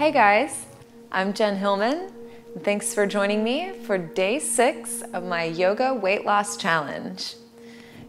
Hey guys, I'm Jen Hilman. Thanks for joining me for day 6 of my yoga weight loss challenge.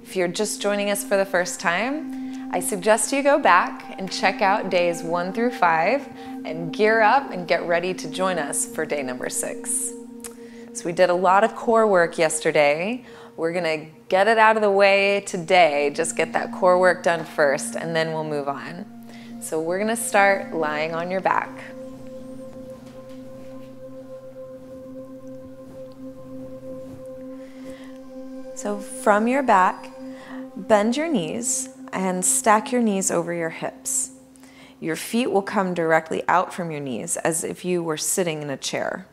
If you're just joining us for the first time, I suggest you go back and check out days 1 through 5 and gear up and get ready to join us for day number 6. So we did a lot of core work yesterday. We're gonna get it out of the way today, just get that core work done first, and then we'll move on. So we're gonna start lying on your back. So from your back, bend your knees and stack your knees over your hips. Your feet will come directly out from your knees as if you were sitting in a chair.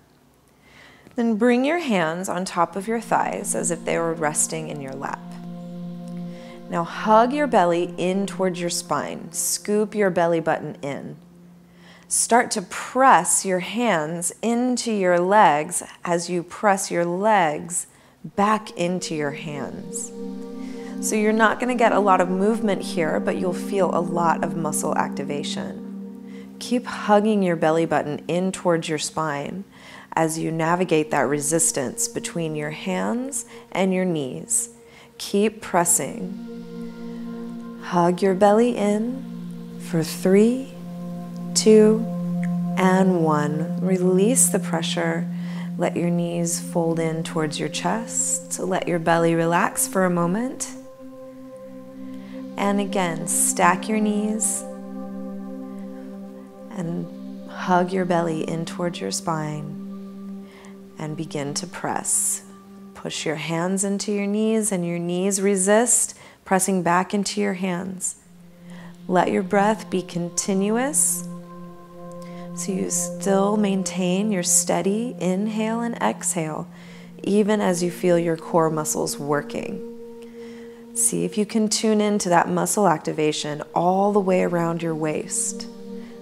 Then bring your hands on top of your thighs as if they were resting in your lap. Now hug your belly in towards your spine. Scoop your belly button in. Start to press your hands into your legs as you press your legs back into your hands. So you're not going to get a lot of movement here, but you'll feel a lot of muscle activation. Keep hugging your belly button in towards your spine as you navigate that resistance between your hands and your knees. Keep pressing. Hug your belly in for 3, 2, and 1. Release the pressure. Let your knees fold in towards your chest. Let your belly relax for a moment. And again, stack your knees and hug your belly in towards your spine and begin to press. Push your hands into your knees and your knees resist, pressing back into your hands. Let your breath be continuous, so you still maintain your steady inhale and exhale, even as you feel your core muscles working. See if you can tune into that muscle activation all the way around your waist.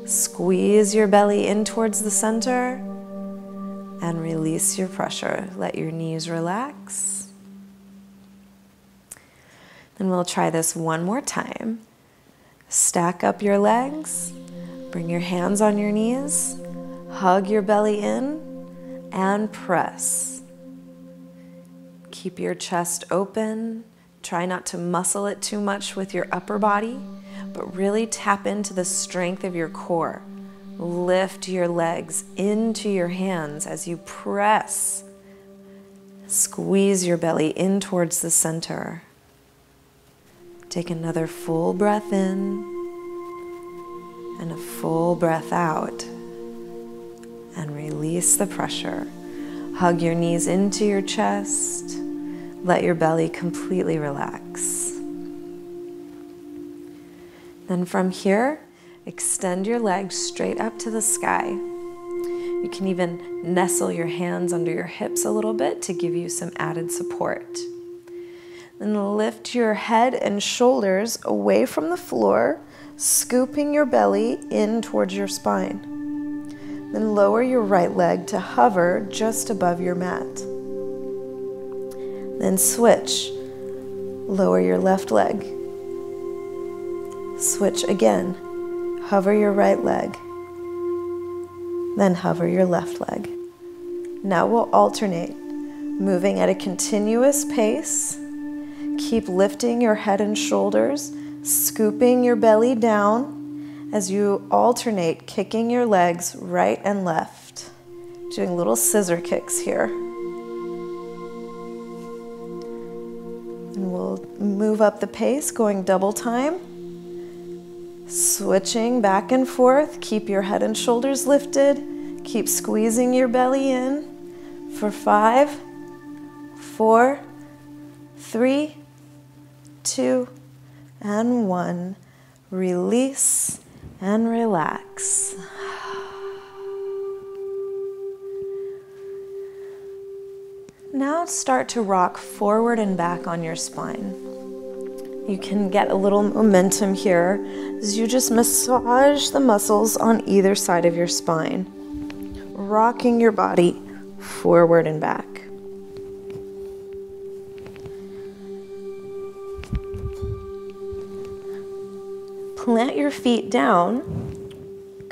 Squeeze your belly in towards the center and release your pressure. Let your knees relax. Then we'll try this one more time. Stack up your legs. Bring your hands on your knees, hug your belly in, and press. Keep your chest open. Try not to muscle it too much with your upper body, but really tap into the strength of your core. Lift your legs into your hands as you press. Squeeze your belly in towards the center. Take another full breath in. And a full breath out. And release the pressure. Hug your knees into your chest. Let your belly completely relax. Then from here, extend your legs straight up to the sky. You can even nestle your hands under your hips a little bit to give you some added support. Then lift your head and shoulders away from the floor, scooping your belly in towards your spine. Then lower your right leg to hover just above your mat. Then switch. Lower your left leg. Switch again. Hover your right leg. Then hover your left leg. Now we'll alternate, moving at a continuous pace. Keep lifting your head and shoulders, scooping your belly down as you alternate kicking your legs right and left. Doing little scissor kicks here. And we'll move up the pace, going double time. Switching back and forth. Keep your head and shoulders lifted. Keep squeezing your belly in for 5, 4, 3, 2, and 1. Release and relax. Now start to rock forward and back on your spine. You can get a little momentum here as you just massage the muscles on either side of your spine, rocking your body forward and back. Plant your feet down,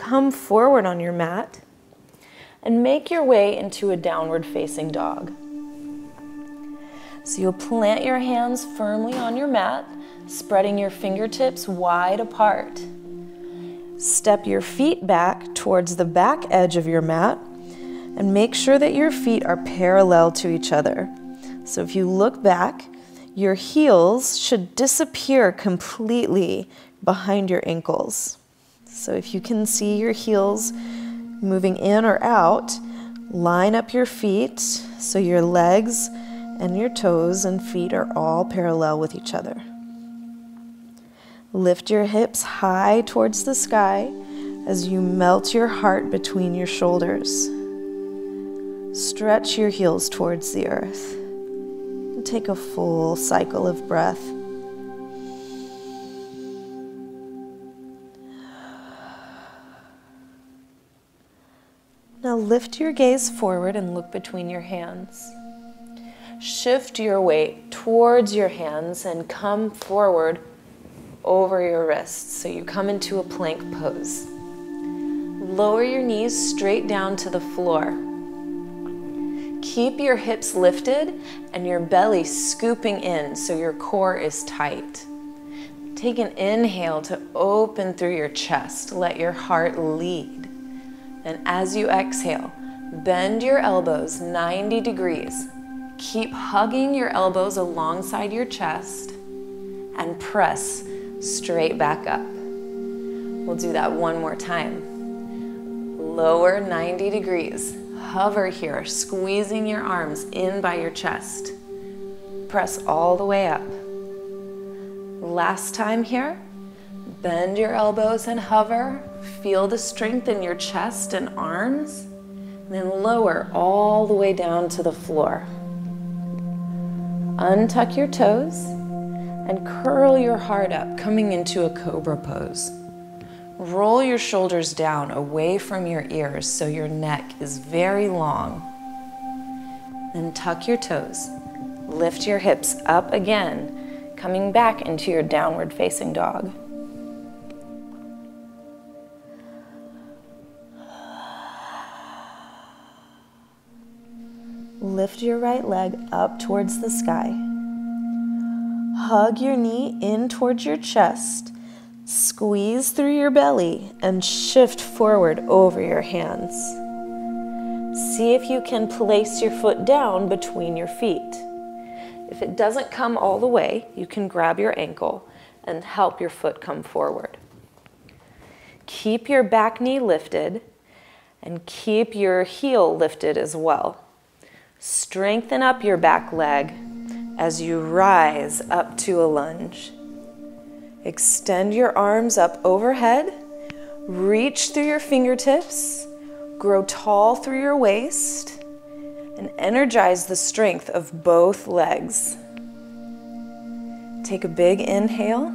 come forward on your mat and make your way into a downward facing dog. So you'll plant your hands firmly on your mat, spreading your fingertips wide apart. Step your feet back towards the back edge of your mat and make sure that your feet are parallel to each other. So if you look back, your heels should disappear completely behind your ankles. So if you can see your heels moving in or out, line up your feet so your legs and your toes and feet are all parallel with each other. Lift your hips high towards the sky as you melt your heart between your shoulders. Stretch your heels towards the earth. And take a full cycle of breath. Now lift your gaze forward and look between your hands. Shift your weight towards your hands and come forward over your wrists, so you come into a plank pose. Lower your knees straight down to the floor. Keep your hips lifted and your belly scooping in so your core is tight. Take an inhale to open through your chest. Let your heart lead. And as you exhale, bend your elbows 90 degrees. Keep hugging your elbows alongside your chest and press straight back up. We'll do that one more time. Lower 90 degrees. Hover here, squeezing your arms in by your chest. Press all the way up. Last time here. Bend your elbows and hover. Feel the strength in your chest and arms. And then lower all the way down to the floor. Untuck your toes and curl your heart up, coming into a cobra pose. Roll your shoulders down away from your ears so your neck is very long. Then tuck your toes. Lift your hips up again, coming back into your downward facing dog. Lift your right leg up towards the sky. Hug your knee in towards your chest. Squeeze through your belly and shift forward over your hands. See if you can place your foot down between your feet. If it doesn't come all the way, you can grab your ankle and help your foot come forward. Keep your back knee lifted and keep your heel lifted as well. Strengthen up your back leg as you rise up to a lunge. Extend your arms up overhead, reach through your fingertips, grow tall through your waist, and energize the strength of both legs. Take a big inhale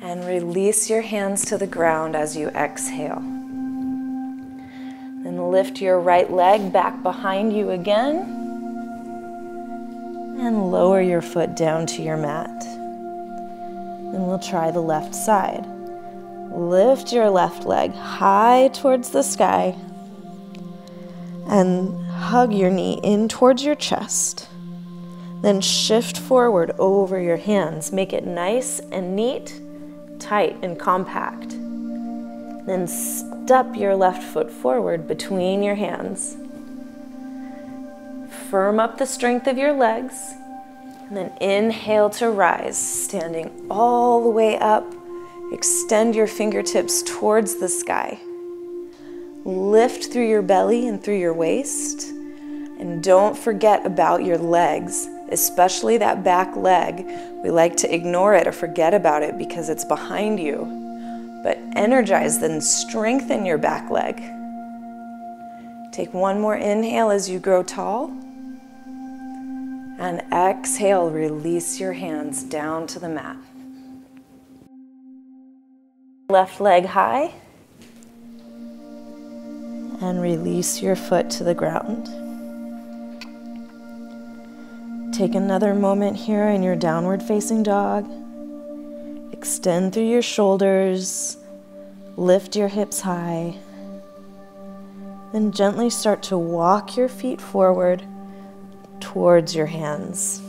and release your hands to the ground as you exhale. Then lift your right leg back behind you again and lower your foot down to your mat. Then we'll try the left side. Lift your left leg high towards the sky and hug your knee in towards your chest. Then shift forward over your hands. Make it nice and neat, tight and compact. Then step your left foot forward between your hands. Firm up the strength of your legs. And then inhale to rise, standing all the way up. Extend your fingertips towards the sky. Lift through your belly and through your waist. And don't forget about your legs, especially that back leg. We like to ignore it or forget about it because it's behind you. But energize and strengthen your back leg. Take one more inhale as you grow tall. And exhale, release your hands down to the mat. Left leg high. And release your foot to the ground. Take another moment here in your downward facing dog. Extend through your shoulders. Lift your hips high. Then gently start to walk your feet forward towards your hands.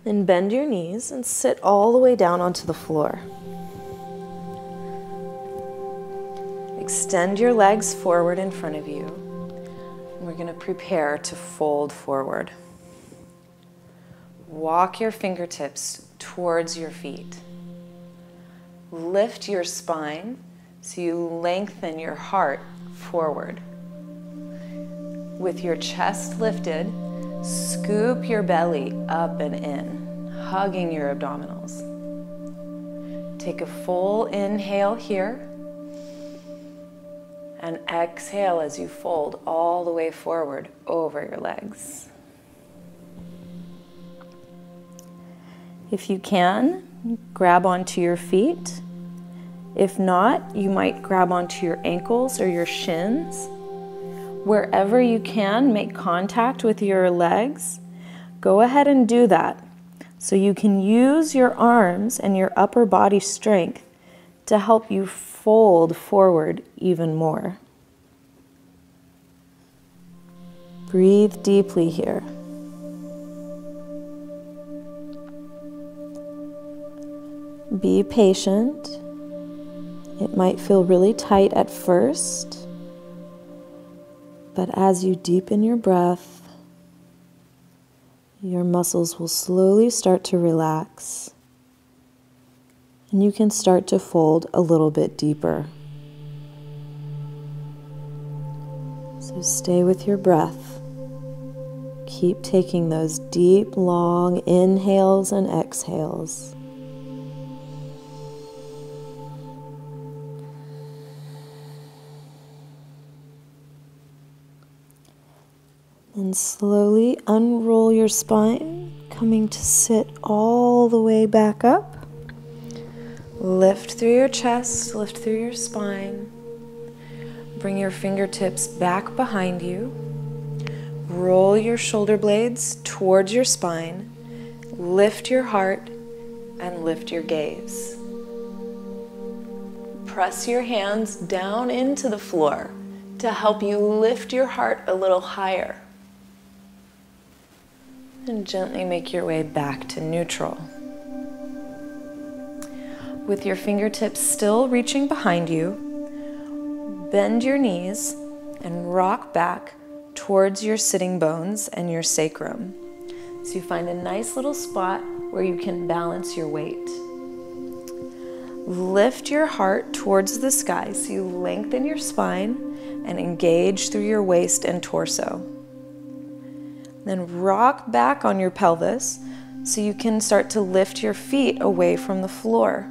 Then bend your knees and sit all the way down onto the floor. Extend your legs forward in front of you. And we're going to prepare to fold forward. Walk your fingertips towards your feet. Lift your spine so you lengthen your heart forward. With your chest lifted, scoop your belly up and in, hugging your abdominals. Take a full inhale here, and exhale as you fold all the way forward over your legs. If you can, grab onto your feet. If not, you might grab onto your ankles or your shins. Wherever you can make contact with your legs, go ahead and do that so you can use your arms and your upper body strength to help you fold forward even more. Breathe deeply here. Be patient. It might feel really tight at first, but as you deepen your breath, your muscles will slowly start to relax, and you can start to fold a little bit deeper. So stay with your breath. Keep taking those deep, long inhales and exhales. And slowly unroll your spine, coming to sit all the way back up. Lift through your chest, lift through your spine. Bring your fingertips back behind you. Roll your shoulder blades towards your spine. Lift your heart and lift your gaze. Press your hands down into the floor to help you lift your heart a little higher. And gently make your way back to neutral. With your fingertips still reaching behind you, bend your knees and rock back towards your sitting bones and your sacrum. So you find a nice little spot where you can balance your weight. Lift your heart towards the sky so you lengthen your spine and engage through your waist and torso. Then rock back on your pelvis so you can start to lift your feet away from the floor.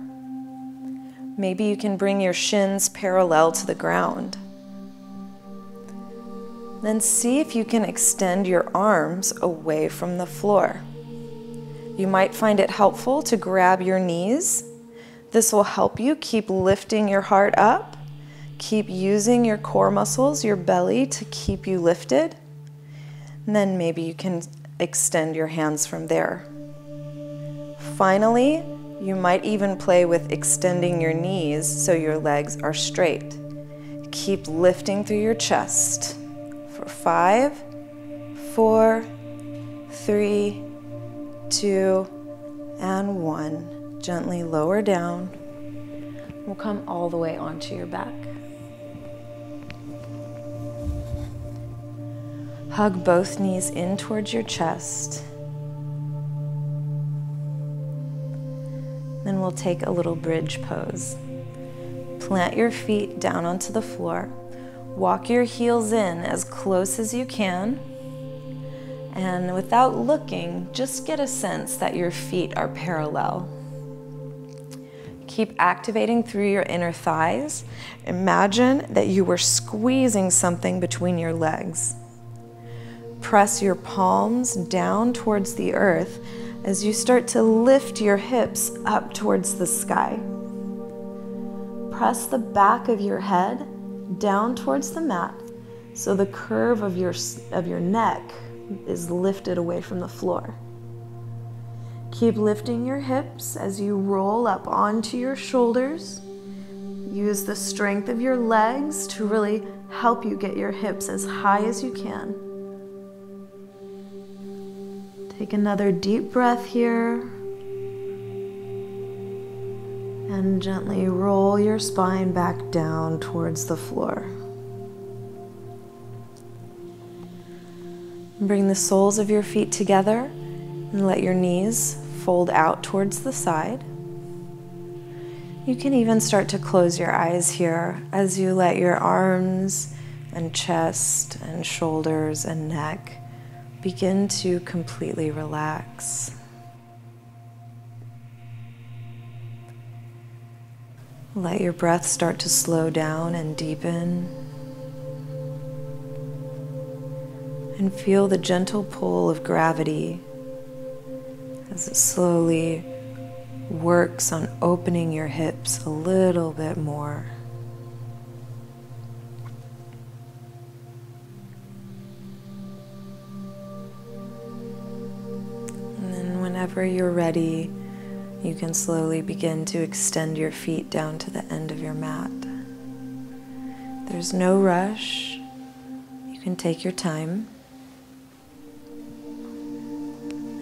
Maybe you can bring your shins parallel to the ground. Then see if you can extend your arms away from the floor. You might find it helpful to grab your knees. This will help you keep lifting your heart up. Keep using your core muscles, your belly, to keep you lifted. And then maybe you can extend your hands from there. Finally, you might even play with extending your knees so your legs are straight. Keep lifting through your chest for 5, 4, 3, 2, and 1. Gently lower down. We'll come all the way onto your back. Hug both knees in towards your chest. Then we'll take a little bridge pose. Plant your feet down onto the floor. Walk your heels in as close as you can. And without looking, just get a sense that your feet are parallel. Keep activating through your inner thighs. Imagine that you were squeezing something between your legs. Press your palms down towards the earth as you start to lift your hips up towards the sky. Press the back of your head down towards the mat so the curve of your neck is lifted away from the floor. Keep lifting your hips as you roll up onto your shoulders. Use the strength of your legs to really help you get your hips as high as you can. Take another deep breath here. And gently roll your spine back down towards the floor. Bring the soles of your feet together and let your knees fold out towards the side. You can even start to close your eyes here as you let your arms and chest and shoulders and neck begin to completely relax. Let your breath start to slow down and deepen. And feel the gentle pull of gravity as it slowly works on opening your hips a little bit more. And then whenever you're ready, you can slowly begin to extend your feet down to the end of your mat. There's no rush. You can take your time.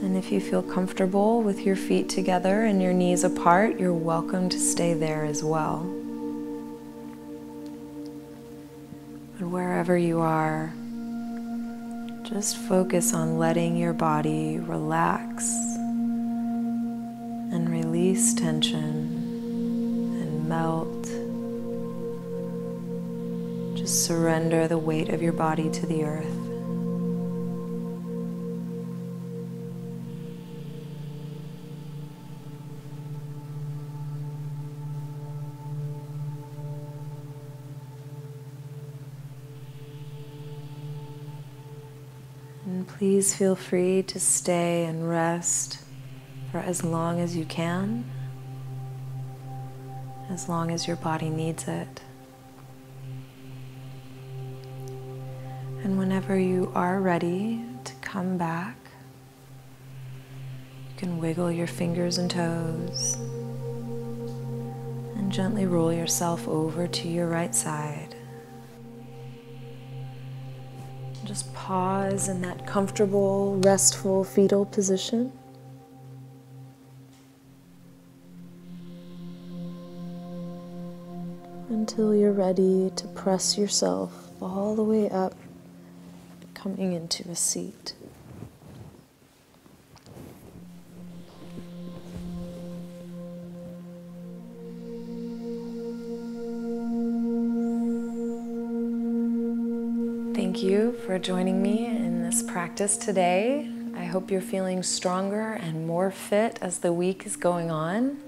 And if you feel comfortable with your feet together and your knees apart, you're welcome to stay there as well. But wherever you are, just focus on letting your body relax and release tension and melt. Just surrender the weight of your body to the earth. And please feel free to stay and rest for as long as you can, as long as your body needs it. And whenever you are ready to come back, you can wiggle your fingers and toes and gently roll yourself over to your right side. Just pause in that comfortable, restful fetal position. Until you're ready to press yourself all the way up, coming into a seat. Thank you for joining me in this practice today. I hope you're feeling stronger and more fit as the week is going on.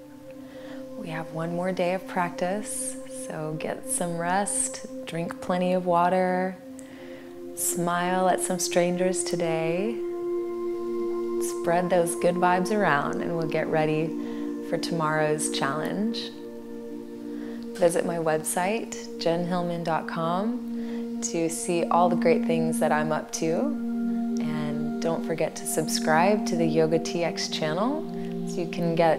We have one more day of practice, so get some rest, drink plenty of water, smile at some strangers today, spread those good vibes around, and we'll get ready for tomorrow's challenge. Visit my website, jenhilman.com, to see all the great things that I'm up to. And don't forget to subscribe to the YOGATX channel so you can get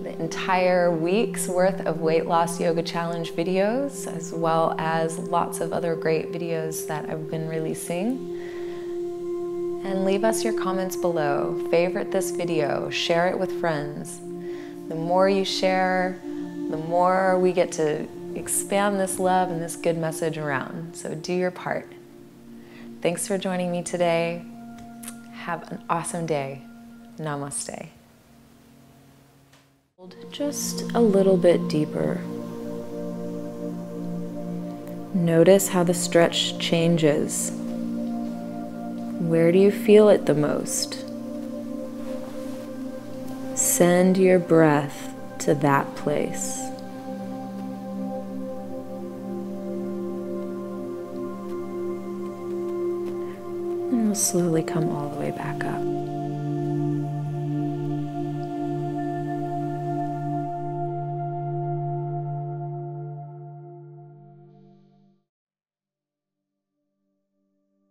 the entire week's worth of weight loss yoga challenge videos, as well as lots of other great videos that I've been releasing. And leave us your comments below. Favorite this video, share it with friends. The more you share, the more we get to expand this love and this good message around. So do your part. Thanks for joining me today. Have an awesome day. Namaste. Just a little bit deeper. Notice how the stretch changes. Where do you feel it the most? Send your breath to that place. And we'll slowly come all the way back up.